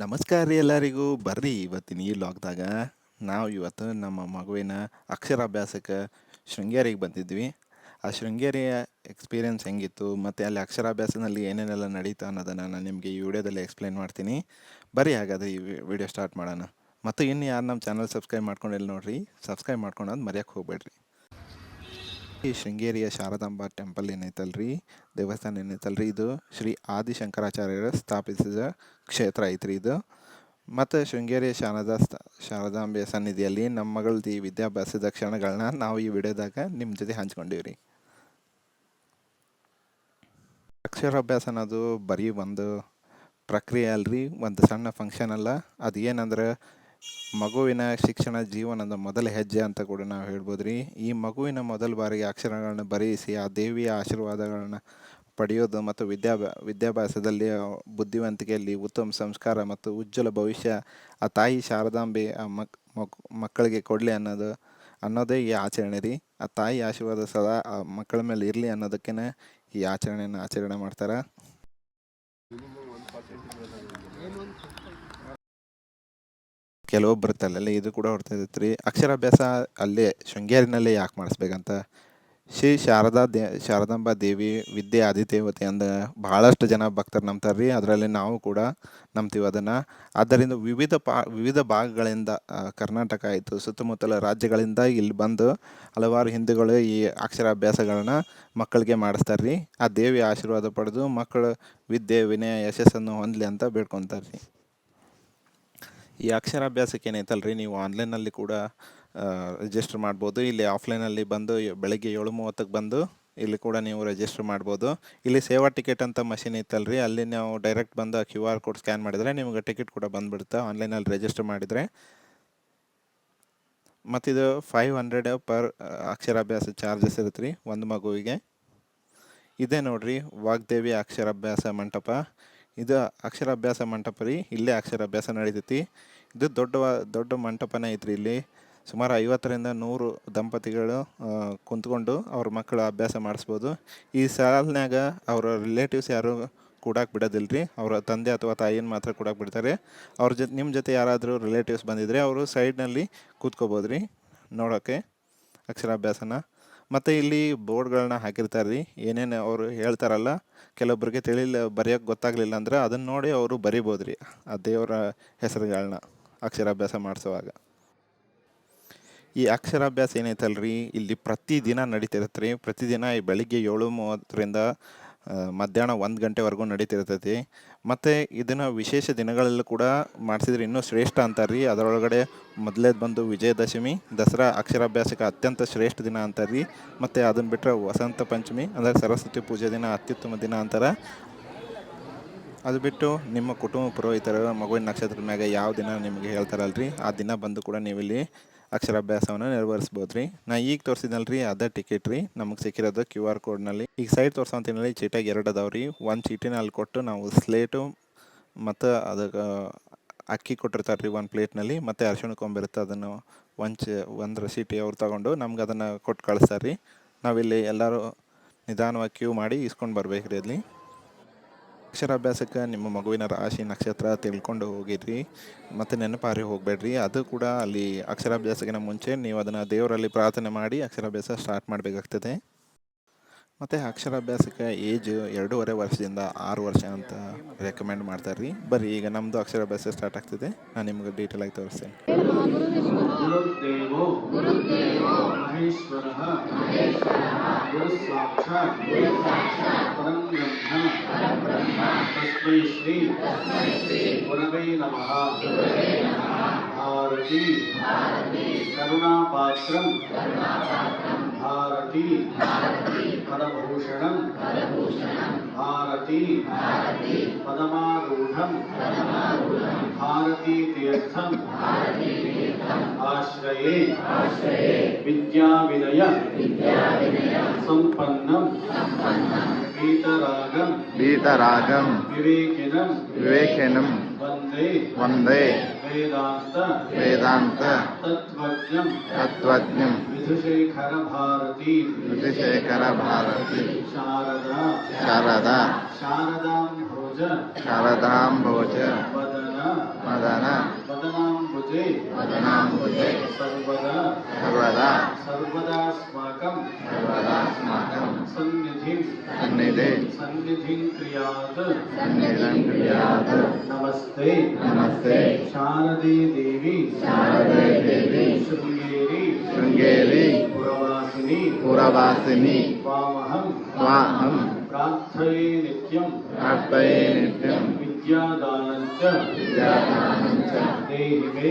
ನಮಸ್ಕಾರ ರೀ ಎಲ್ಲರಿಗೂ. ಬರ್ರಿ ಇವತ್ತಿನ ಈ ಲಾಗ್ದಾಗ ನಾವು ಇವತ್ತು ನಮ್ಮ ಮಗುವಿನ ಅಕ್ಷರಾಭ್ಯಾಸಕ್ಕೆ ಶೃಂಗೇರಿಗೆ ಬಂದಿದ್ವಿ. ಆ ಶೃಂಗೇರಿಯ ಎಕ್ಸ್ಪೀರಿಯನ್ಸ್ ಹೆಂಗಿತ್ತು ಮತ್ತು ಅಲ್ಲಿ ಅಕ್ಷರಾಭ್ಯಾಸದಲ್ಲಿ ಏನೇನೆಲ್ಲ ನಡೀತಾ ಅನ್ನೋದನ್ನು ನಾನು ನಿಮಗೆ ಈ ವಿಡಿಯೋದಲ್ಲಿ ಎಕ್ಸ್ಪ್ಲೈನ್ ಮಾಡ್ತೀನಿ. ಬರ್ರಿ ಹಾಗಾದ್ರೆ ಈ ವಿಡಿಯೋ ಸ್ಟಾರ್ಟ್ ಮಾಡೋಣ. ಮತ್ತು ಇನ್ನು ಯಾರು ನಮ್ಮ ಚಾನಲ್ ಸಬ್ಸ್ಕ್ರೈಬ್ ಮಾಡ್ಕೊಂಡಿಲ್ಲ ನೋಡ್ರಿ, ಸಬ್ಸ್ಕ್ರೈಬ್ ಮಾಡ್ಕೊಳೋದು ಮರೆಯೋಕ್ಕೆ ಹೋಗ್ಬೇಡ್ರಿ. ಈ ಶೃಂಗೇರಿಯ ಶಾರದಾಂಬಾ ಟೆಂಪಲ್ ಏನೈತಲ್ರಿ, ದೇವಸ್ಥಾನ ಏನೈತಲ್ರಿ, ಇದು ಶ್ರೀ ಆದಿಶಂಕರಾಚಾರ್ಯರ ಸ್ಥಾಪಿಸಿದ ಕ್ಷೇತ್ರ ಐತ್ರಿ ಇದು. ಮತ್ತು ಶೃಂಗೇರಿಯ ಶಾರದಾಂಬೆಯ ಸನ್ನಿಧಿಯಲ್ಲಿ ನಮ್ಮ ಮಗಳದ್ದು ಈ ವಿದ್ಯಾಭ್ಯಾಸದ ಕ್ಷಣಗಳನ್ನ ನಾವು ಈ ವಿಡಿಯೋದಾಗ ನಿಮ್ಮ ಜೊತೆ ಹಂಚ್ಕೊಂಡಿವ್ರಿ. ಅಕ್ಷರಾಭ್ಯಾಸ ಅನ್ನೋದು ಬರೀ ಒಂದು ಪ್ರಕ್ರಿಯೆ ಅಲ್ರಿ, ಒಂದು ಸಣ್ಣ ಫಂಕ್ಷನ್ ಅಲ್ಲ. ಅದು ಏನಂದ್ರೆ ಮಗುವಿನ ಶಿಕ್ಷಣ ಜೀವನದ ಮೊದಲ ಹೆಜ್ಜೆ ಅಂತ ಕೂಡ ನಾವು ಹೇಳ್ಬೋದು ರೀ. ಈ ಮಗುವಿನ ಮೊದಲ ಬಾರಿಗೆ ಅಕ್ಷರಗಳನ್ನ ಬರೆಯಿಸಿ ಆ ದೇವಿಯ ಆಶೀರ್ವಾದಗಳನ್ನ ಪಡೆಯೋದು ಮತ್ತು ವಿದ್ಯಾಭ್ಯಾಸದಲ್ಲಿ ಬುದ್ಧಿವಂತಿಕೆಯಲ್ಲಿ ಉತ್ತಮ ಸಂಸ್ಕಾರ ಮತ್ತು ಉಜ್ವಲ ಭವಿಷ್ಯ ಆ ತಾಯಿ ಶಾರದಾಂಬೆ ಆ ಮಕ್ಕಳಿಗೆ ಕೊಡಲಿ ಅನ್ನೋದೇ ಈ ಆಚರಣೆ ರೀ. ಆ ತಾಯಿ ಆಶೀರ್ವಾದ ಸದಾ ಆ ಮಕ್ಕಳ ಮೇಲೆ ಇರಲಿ ಅನ್ನೋದಕ್ಕೇ ಈ ಆಚರಣೆ ಮಾಡ್ತಾರೆ. ಕೆಲವೊಬ್ಬರು ತಲೆಯಲ್ಲಿ ಇದು ಕೂಡ ಹೊಡ್ತೈತಿ ರೀ, ಅಕ್ಷರಾಭ್ಯಾಸ ಅಲ್ಲೇ ಶೃಂಗೇರಿನಲ್ಲೇ ಯಾಕೆ ಮಾಡಿಸ್ಬೇಕಂತ. ಶ್ರೀ ಶಾರದಾಂಬಾ ದೇವಿ ವಿದ್ಯೆ ಆದಿದೇವತೆ ಅಂದ ಬಹಳಷ್ಟು ಜನ ಭಕ್ತರು ನಂಬ್ತಾರೆ ರೀ. ಅದರಲ್ಲಿ ನಾವು ಕೂಡ ನಂಬ್ತೀವಿ ಅದನ್ನು. ಆದ್ದರಿಂದ ವಿವಿಧ ಭಾಗಗಳಿಂದ ಕರ್ನಾಟಕ ಆಯಿತು, ಸುತ್ತಮುತ್ತಲ ರಾಜ್ಯಗಳಿಂದ ಇಲ್ಲಿ ಬಂದು ಹಲವಾರು ಹಿಂದೂಗಳು ಈ ಅಕ್ಷರಾಭ್ಯಾಸಗಳನ್ನ ಮಕ್ಕಳಿಗೆ ಮಾಡಿಸ್ತಾರೆ ರೀ. ಆ ದೇವಿಯ ಆಶೀರ್ವಾದ ಪಡೆದು ಮಕ್ಕಳು ವಿದ್ಯೆ ವಿನಯ ಯಶಸ್ಸನ್ನು ಹೊಂದಲಿ ಅಂತ ಬೇಡ್ಕೊತಾರೆ ರೀ. ಈ ಅಕ್ಷರಾಭ್ಯಾಸಕ್ಕೆ ಏನೈತಲ್ರಿ, ನೀವು ಆನ್ಲೈನಲ್ಲಿ ಕೂಡ ರಿಜಿಸ್ಟರ್ ಮಾಡ್ಬೋದು. ಇಲ್ಲಿ ಆಫ್ಲೈನಲ್ಲಿ ಬಂದು ಬೆಳಗ್ಗೆ 7:30ಕ್ಕೆ ಬಂದು ಇಲ್ಲಿ ಕೂಡ ನೀವು ರಿಜಿಸ್ಟರ್ ಮಾಡ್ಬೋದು. ಇಲ್ಲಿ ಸೇವಾ ಟಿಕೆಟ್ ಅಂತ ಮಷಿನ್ ಐತಲ್ರಿ, ಅಲ್ಲಿ ನಾವು ಡೈರೆಕ್ಟ್ ಬಂದು QR ಕೋಡ್ ಸ್ಕ್ಯಾನ್ ಮಾಡಿದರೆ ನಿಮಗೆ ಟಿಕೆಟ್ ಕೂಡ ಬಂದುಬಿಡುತ್ತೆ ಆನ್ಲೈನಲ್ಲಿ ರಿಜಿಸ್ಟರ್ ಮಾಡಿದರೆ. ಮತ್ತಿದು 500 ಪರ್ ಅಕ್ಷರಾಭ್ಯಾಸ ಚಾರ್ಜಸ್ ಇರುತ್ತೆ ರೀ ಒಂದು ಮಗುವಿಗೆ. ಇದೇ ನೋಡ್ರಿ ವಾಗ್ದೇವಿ ಅಕ್ಷರಾಭ್ಯಾಸ ಮಂಟಪ. ಇದು ಅಕ್ಷರಾಭ್ಯಾಸ ಮಂಟಪ ರೀ, ಇಲ್ಲೇ ಅಕ್ಷರಾಭ್ಯಾಸ ನಡೀತೈತಿ. ಇದು ದೊಡ್ಡ ಮಂಟಪನೇ ಐತ್ರಿ. ಇಲ್ಲಿ ಸುಮಾರು 50ರಿಂದ 100 ದಂಪತಿಗಳು ಕುಂತ್ಕೊಂಡು ಅವ್ರ ಮಕ್ಕಳು ಅಭ್ಯಾಸ ಮಾಡಿಸ್ಬೋದು. ಈ ಸಾಲಿನಾಗ ಅವರ ರಿಲೇಟಿವ್ಸ್ ಯಾರು ಕೂಡಕ್ಕೆ ಬಿಡೋದಿಲ್ಲ ರೀ, ಅವರ ತಂದೆ ಅಥವಾ ತಾಯಿನ ಮಾತ್ರ ಕೂಡಕ್ಕೆ ಬಿಡ್ತಾರೆ. ಅವ್ರ ನಿಮ್ಮ ಜೊತೆ ಯಾರಾದರೂ ರಿಲೇಟಿವ್ಸ್ ಬಂದಿದ್ದರೆ ಅವರು ಸೈಡ್ನಲ್ಲಿ ಕೂತ್ಕೋಬೋದು ರೀ ನೋಡೋಕ್ಕೆ ಅಕ್ಷರಾಭ್ಯಾಸನ. ಮತ್ತು ಇಲ್ಲಿ ಬೋರ್ಡ್ಗಳನ್ನ ಹಾಕಿರ್ತಾರೆ ರೀ, ಏನೇನು ಅವರು ಹೇಳ್ತಾರಲ್ಲ, ಕೆಲವೊಬ್ಬರಿಗೆ ಬರೆಯೋಕ್ಕೆ ಗೊತ್ತಾಗಲಿಲ್ಲ ಅಂದ್ರೆ ಅದನ್ನು ನೋಡಿ ಅವರು ಬರಿಬೋದು ರೀ ಆ ದೇವರ ಹೆಸರುಗಳನ್ನ ಅಕ್ಷರಾಭ್ಯಾಸ ಮಾಡಿಸುವಾಗ. ಈ ಅಕ್ಷರಾಭ್ಯಾಸ ಏನೈತಲ್ರಿ, ಇಲ್ಲಿ ಪ್ರತಿದಿನ ನಡೀತಿರುತ್ತೆ ರೀ. ಪ್ರತಿದಿನ ಈ ಬೆಳಿಗ್ಗೆ 7:30ರಿಂದ ಮಧ್ಯಾಹ್ನ 1 ಗಂಟೆವರೆಗೂ ನಡೀತಿರ್ತೈತಿ. ಮತ್ತು ಇದನ್ನು ವಿಶೇಷ ದಿನಗಳಲ್ಲೂ ಕೂಡ ಮಾಡಿಸಿದ್ರೆ ಇನ್ನೂ ಶ್ರೇಷ್ಠ ಅಂತಾರೆ ರೀ. ಅದರೊಳಗಡೆ ಮೊದಲೇದು ಬಂದು ವಿಜಯದಶಮಿ, ದಸರಾ ಅಕ್ಷರಾಭ್ಯಾಸಕ್ಕೆ ಅತ್ಯಂತ ಶ್ರೇಷ್ಠ ದಿನ ಅಂತಾರೆ ರೀ. ಮತ್ತು ಅದನ್ನು ಬಿಟ್ಟರೆ ವಸಂತ ಪಂಚಮಿ ಅಂದರೆ ಸರಸ್ವತಿ ಪೂಜೆ ದಿನ ಅತ್ಯುತ್ತಮ ದಿನ ಅಂತಾರೆ. ಅದು ಬಿಟ್ಟು ನಿಮ್ಮ ಕುಟುಂಬ ಪುರೋಹಿತರು ಮಗುವಿನ ನಕ್ಷತ್ರದ ಮ್ಯಾಗ ಯಾವ ದಿನ ನಿಮಗೆ ಹೇಳ್ತಾರಲ್ರಿ, ಆ ದಿನ ಬಂದು ಕೂಡ ನೀವಿಲ್ಲಿ ಅಕ್ಷರಾಭ್ಯಾಸವನ್ನು ನೆರವೇರಿಸ್ಬೋದು ರೀ. ನಾ ಈಗ ತೋರಿಸಿದ್ನಲ್ರಿ ಅದೇ ಟಿಕೆಟ್ ರೀ ನಮಗೆ ಸಿಕ್ಕಿರೋದು QR ಕೋಡ್ನಲ್ಲಿ. ಈಗ ಸೈಡ್ ತೋರಿಸೋಂತಿನಲ್ಲಿ ಚೀಟಾಗಿ 2 ಅದಾವೆ ರೀ. ಒಂದು ಚೀಟಿನ ಅಲ್ಲಿ ಕೊಟ್ಟು ನಾವು ಸ್ಲೇಟು ಮತ್ತು ಅದಕ್ಕೆ ಅಕ್ಕಿ ಕೊಟ್ಟಿರ್ತಾರೆ ರೀ 1 ಪ್ಲೇಟ್ನಲ್ಲಿ, ಮತ್ತು ಅರಿಶಿಣ ಕೊಂಬಿರುತ್ತೆ, ಅದನ್ನು ಒಂದು ರಸೀಟಿ ಅವ್ರು ತೊಗೊಂಡು ನಮ್ಗೆ ಅದನ್ನು ಕೊಟ್ಟು ಕಳಿಸ್ತಾರೆ ರೀ. ನಾವಿಲ್ಲಿ ಎಲ್ಲರೂ ನಿಧಾನವಾಗಿ ಕ್ಯೂ ಮಾಡಿ ಇಸ್ಕೊಂಡು ಬರ್ಬೇಕು ರೀ ಅಲ್ಲಿ. ಅಕ್ಷರಾಭ್ಯಾಸಕ್ಕೆ ನಿಮ್ಮ ಮಗುವಿನ ರಾಶಿ ನಕ್ಷತ್ರ ತಿಳ್ಕೊಂಡು ಹೋಗಿರಿ ಮತ್ತು ನೆನಪಾರಿ ಹೋಗಬೇಡ್ರಿ. ಅದು ಕೂಡ ಅಲ್ಲಿ ಅಕ್ಷರಾಭ್ಯಾಸಕ್ಕಿಂತ ಮುಂಚೆ ನೀವು ಅದನ್ನು ದೇವರಲ್ಲಿ ಪ್ರಾರ್ಥನೆ ಮಾಡಿ ಅಕ್ಷರಾಭ್ಯಾಸ ಸ್ಟಾರ್ಟ್ ಮಾಡಬೇಕಾಗ್ತದೆ. ಮತ್ತು ಅಕ್ಷರಾಭ್ಯಾಸಕ್ಕೆ ಏಜ್ 2.5 ವರ್ಷದಿಂದ 6 ವರ್ಷ ಅಂತ ರೆಕಮೆಂಡ್ ಮಾಡ್ತಾರೆ ರೀ. ಬರ್ರಿ ಈಗ ನಮ್ಮದು ಅಕ್ಷರಾಭ್ಯಾಸ ಸ್ಟಾರ್ಟ್ ಆಗ್ತದೆ, ನಾನು ನಿಮ್ಗೆ ಡೀಟೇಲಾಗಿ ತೋರಿಸ್ತೇನೆ. भारती करुणापात्रं भारती पदभूषणं भारती पदमारूढं भारती तीर्थं आश्रये विद्याविनय संपन्नं वीतरागं विवेकिनं वन्दे वेदांत तत्वज्ञं विधुशेखर भारती शारदां भोज ಮದನ ವದನಾಂಬುಜೆ ವದನಾಂಬುಜೆ ಸರ್ವದಾ ಸರ್ವದಾ ಸರ್ವದಾಸ್ಮಾಕಂ ಸರ್ವದಾಸ್ಮಾಕಂ ಸನ್ನಿಧಿಂ ಸನ್ನಿಧಿಂ ಕ್ರಿಯಾತ್ ಕ್ರಿಯಾತ್ ನಮಸ್ತೆ ನಮಸ್ತೆ ಶಾರದೆ ದೇವಿ ಶಾರದೆ ದೇವಿ ಶೃಂಗೇರಿ ಪುರವಾಸಿನಿ ವಾಮಹಂ ಪ್ರಾರ್ಥಯೇ ನಿತ್ಯಂ ವಿದ್ಯಾದಾನಂಚ ದೇಹಿ ಮೇ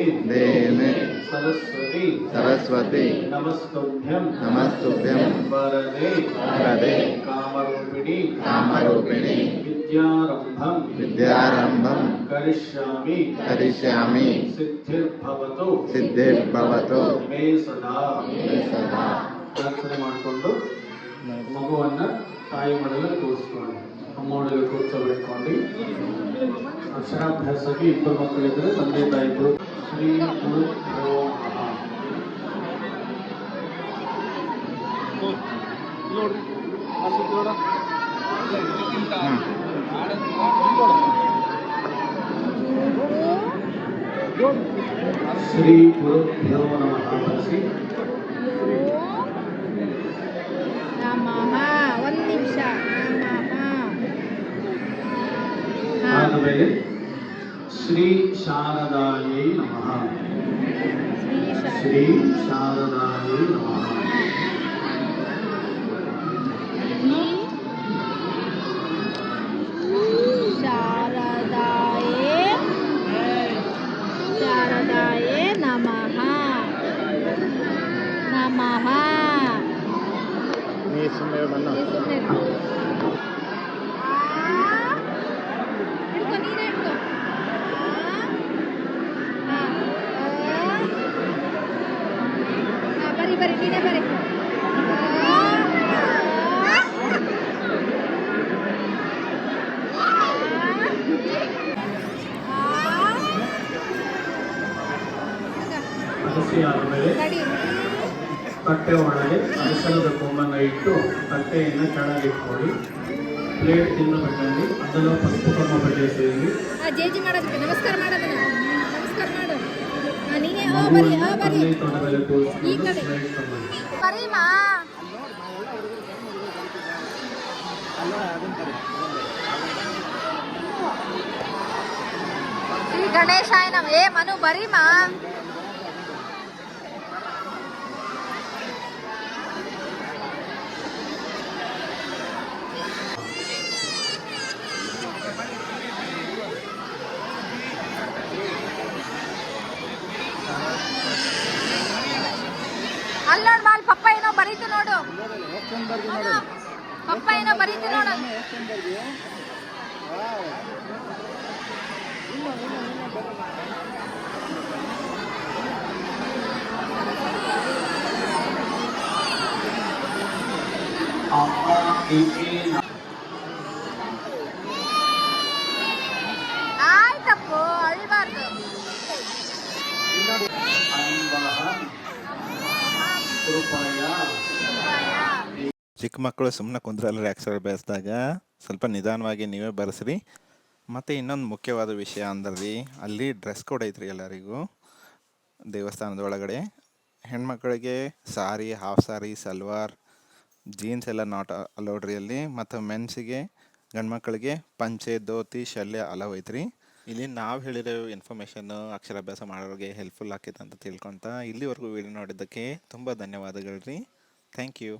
ಸರಸ್ವತಿ ನಮಸ್ತುಭ್ಯಂ ವರದೆ ಕಾಮರೂಪಿಣಿ ವಿದ್ಯಾರಂಭಂ ಕರಿಷ್ಯಾಮಿ ಸಿದ್ಧಿರ್ಭವತು ಮೇ ಸದಾ ಪ್ರಾರ್ಥನೆ ಮಾಡಿಕೊಂಡು ಮಗುವನ್ನ ತಾಯಿ ಮಡಲು ಕೂರಿಸ್ಕೊಳ್ಳಿ, ಅಮ್ಮ ಮಡಲು ಕೂರ್ಸೋಬಿಟ್ಕೊಂಡು ಅಕ್ಷರಾಭ್ಯಾಸಕ್ಕೆ ಇಬ್ಬರು ಮಕ್ಕಳಿದ್ರೆ ತಂದೆ ತಾಯಿ ಇಬ್ಬರು. ಶ್ರೀ ಗುರು ಶ್ರೀ ಗುರುಭ್ಯೋ ನಮಃ ಬಳಸಿ ನಮಃ. ಒಂದು ನಿಮಿಷ. ಆದಮೇಲೆ ಶ್ರೀ ಶಾರದಾಯೈ ನಮಃ. ಶ್ರೀ ಶಾರದಾಯೈ ನಮಃ. ಶಾರದಾಯೇ ನಮಃ. ನಮಃ. ಹಿಡ್ಕೊ, ನೀನೇ ಹಿಡ್ಕೊ. ಬರಿ ನೀನೇ ಬರಿ. ಅಗಸಿ ಆದಮೇಲೆ ತಟ್ಟೆ ಒಳಗೆ ಅರಿಶಿಣದ ಕೊಂಬನ್ನ ಇಟ್ಟು ತಟ್ಟೆಯನ್ನು ಕೆಳಗಿಟ್ಕೊಳ್ಳಿ. ಪ್ಲೇಟ್ ತಿನ್ನಬೇಕಂడి, అందులో పసుపు కొమ్మ పెట్టేసేయండి. ಜೇಜಿ ಮಾಡೋದಕ್ಕೆ ನಮಸ್ಕಾರ ಮಾಡೋದನ್ನ ನಮಸ್ಕಾರ ಮಾಡು. ನೀನೇ ಬರಿ ತೊಡೆ ಮೇಲೆ ಈ ಕಡೆ ಬರೀಮಾ. ಶ್ರೀ ಗಣೇಶಾಯ ನಮಃ. ಏ ಮನು ಬರೀಮಾ. ಅಲ್ಲಿ ನೋಡು ಮಾಲ್ ಪಪ್ಪ ಏನೋ ಬರೀತು ನೋಡು. ಪಪ್ಪ ಏನೋ ಬರೀತು ನೋಡು. ಆಯ್ತಪ್ಪು, ಅಳ್ಬಾರ್ದು. ಚಿಕ್ಕ ಮಕ್ಕಳು ಸುಮ್ಮನೆ ಕುಂದ್ರಲ್ಲ ಅಕ್ಷರಾಭ್ಯಾಸದಾಗ, ಸ್ವಲ್ಪ ನಿಧಾನವಾಗಿ ನೀವೇ ಬರೆಸ್ರಿ. ಮತ್ತು ಇನ್ನೊಂದು ಮುಖ್ಯವಾದ ವಿಷಯ ಅಂದ್ರೆ ಅಲ್ಲಿ ಡ್ರೆಸ್ ಕೋಡ್ ಐತ್ರಿ ಎಲ್ಲರಿಗೂ. ದೇವಸ್ಥಾನದ ಒಳಗಡೆ ಹೆಣ್ಮಕ್ಳಿಗೆ ಸಾರಿ, ಹಾಫ್ ಸಾರಿ, ಸಲ್ವಾರ್, ಜೀನ್ಸ್ ಎಲ್ಲ ನಾಟ್ ಅಲೌಡ್ ರೀ ಅಲ್ಲಿ. ಮತ್ತು ಮೆನ್ಸಿಗೆ ಗಂಡು ಮಕ್ಕಳಿಗೆ ಪಂಚೆ, ಧೋತಿ, ಶಲ್ಯ ಅಲವ್ ಐತ್ರಿ. ಇಲ್ಲಿ ನಾವು ಹೇಳಿರೋ ಇನ್ಫಾರ್ಮೇಷನ್ನು ಅಕ್ಷರಾಭ್ಯಾಸ ಮಾಡೋರಿಗೆ ಹೆಲ್ಪ್ಫುಲ್ ಆಕೈತೆ ಅಂತ ತಿಳ್ಕೊತ ಇಲ್ಲಿವರೆಗೂ ವಿಡಿಯೋ ನೋಡಿದ್ದಕ್ಕೆ ತುಂಬ ಧನ್ಯವಾದಗಳು ರೀ. Thank you.